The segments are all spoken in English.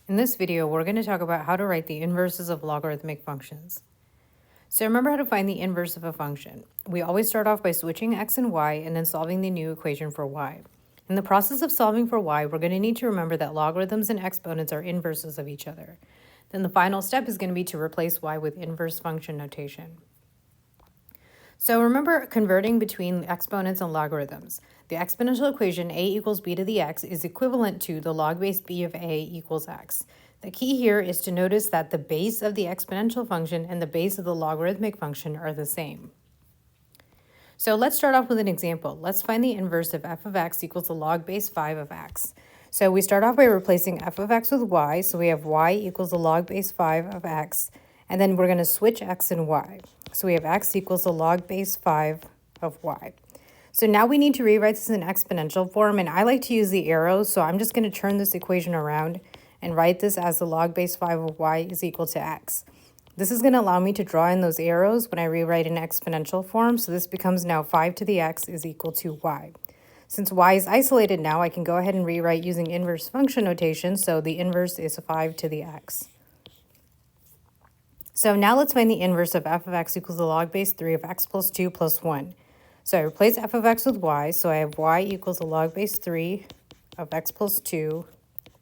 In this video, we're going to talk about how to write the inverses of logarithmic functions. So remember how to find the inverse of a function. We always start off by switching x and y and then solving the new equation for y. In the process of solving for y, we're going to need to remember that logarithms and exponents are inverses of each other. Then the final step is going to be to replace y with inverse function notation. So remember converting between exponents and logarithms. The exponential equation a equals b to the x is equivalent to the log base b of a equals x. The key here is to notice that the base of the exponential function and the base of the logarithmic function are the same. So let's start off with an example. Let's find the inverse of f of x equals the log base 5 of x. So we start off by replacing f of x with y. So we have y equals the log base 5 of x. And then we're going to switch x and y. So we have x equals the log base 5 of y. So now we need to rewrite this in exponential form, and I like to use the arrows, so I'm just going to turn this equation around and write this as the log base 5 of y is equal to x. This is going to allow me to draw in those arrows when I rewrite in exponential form, so this becomes now 5 to the x is equal to y. Since y is isolated now, I can go ahead and rewrite using inverse function notation, so the inverse is 5 to the x. So now let's find the inverse of f of x equals the log base 3 of x plus 2 plus 1. So I replace f of x with y, so I have y equals the log base 3 of x plus 2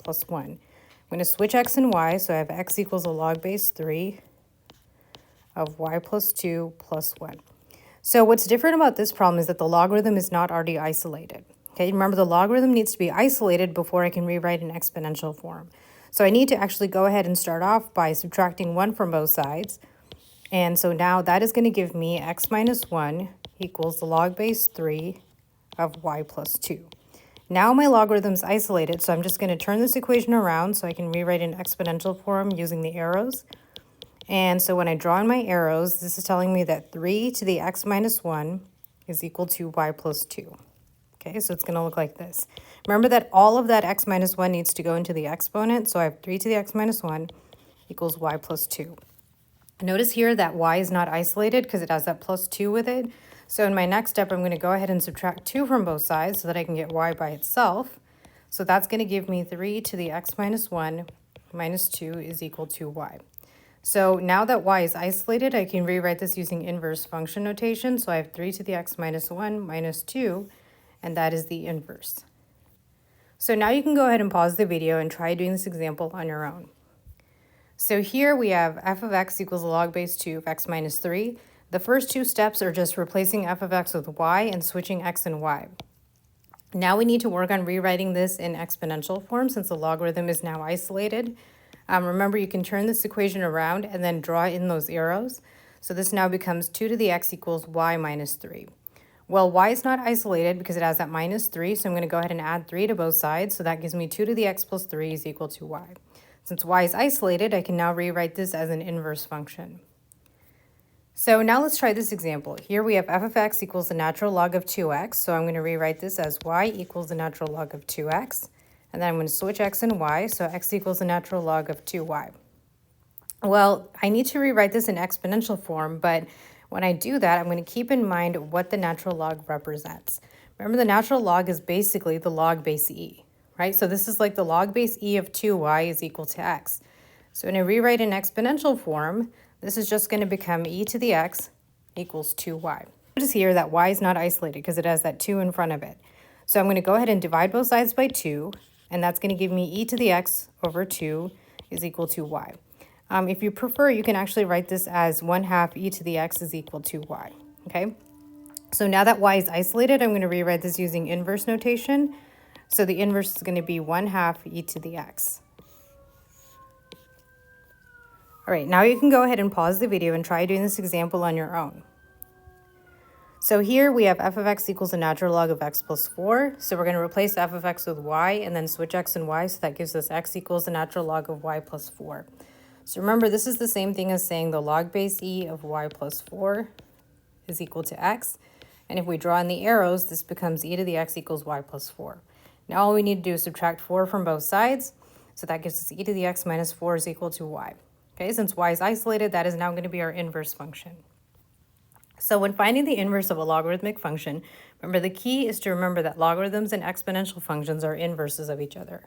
plus 1. I'm going to switch x and y, so I have x equals the log base 3 of y plus 2 plus 1. So what's different about this problem is that the logarithm is not already isolated. Okay, remember the logarithm needs to be isolated before I can rewrite in exponential form. So I need to actually go ahead and start off by subtracting 1 from both sides. And so now that is going to give me x minus 1 equals the log base 3 of y plus 2. Now my logarithm's isolated, so I'm just going to turn this equation around so I can rewrite in exponential form using the arrows. And so when I draw in my arrows, this is telling me that 3 to the x minus 1 is equal to y plus 2. Okay, so it's going to look like this. Remember that all of that x minus 1 needs to go into the exponent, so I have 3 to the x minus 1 equals y plus 2. Notice here that y is not isolated because it has that plus 2 with it. So in my next step, I'm going to go ahead and subtract 2 from both sides so that I can get y by itself. So that's going to give me 3 to the x minus 1 minus 2 is equal to y. So now that y is isolated, I can rewrite this using inverse function notation. So I have 3 to the x minus 1 minus 2, and that is the inverse. So now you can go ahead and pause the video and try doing this example on your own. So here we have f of x equals the log base 2 of x minus 3. The first two steps are just replacing f of x with y and switching x and y. Now we need to work on rewriting this in exponential form since the logarithm is now isolated. Remember, you can turn this equation around and then draw in those arrows. So this now becomes 2 to the x equals y minus 3. Well, y is not isolated because it has that minus 3, so I'm going to go ahead and add 3 to both sides. So that gives me 2 to the x plus 3 is equal to y. Since y is isolated, I can now rewrite this as an inverse function. So now let's try this example. Here we have f of x equals the natural log of 2x. So I'm going to rewrite this as y equals the natural log of 2x. And then I'm going to switch x and y. So x equals the natural log of 2y. Well, I need to rewrite this in exponential form, but when I do that, I'm going to keep in mind what the natural log represents. Remember, the natural log is basically the log base e, right? So this is like the log base e of 2y is equal to x. So when I rewrite in exponential form, this is just going to become e to the x equals 2y. Notice here that y is not isolated because it has that 2 in front of it. So I'm going to go ahead and divide both sides by 2, and that's going to give me e to the x over 2 is equal to y. If you prefer, you can actually write this as 1/2 e to the x is equal to y, okay? So now that y is isolated, I'm going to rewrite this using inverse notation. So the inverse is going to be 1/2 e to the x. All right, now you can go ahead and pause the video and try doing this example on your own. So here we have f of x equals the natural log of x plus 4. So we're going to replace f of x with y and then switch x and y. So that gives us x equals the natural log of y plus 4. So remember, this is the same thing as saying the log base e of y plus 4 is equal to x. And if we draw in the arrows, this becomes e to the x equals y plus 4. Now all we need to do is subtract 4 from both sides. So that gives us e to the x minus 4 is equal to y. Okay, since y is isolated, that is now going to be our inverse function. So when finding the inverse of a logarithmic function, remember the key is to remember that logarithms and exponential functions are inverses of each other.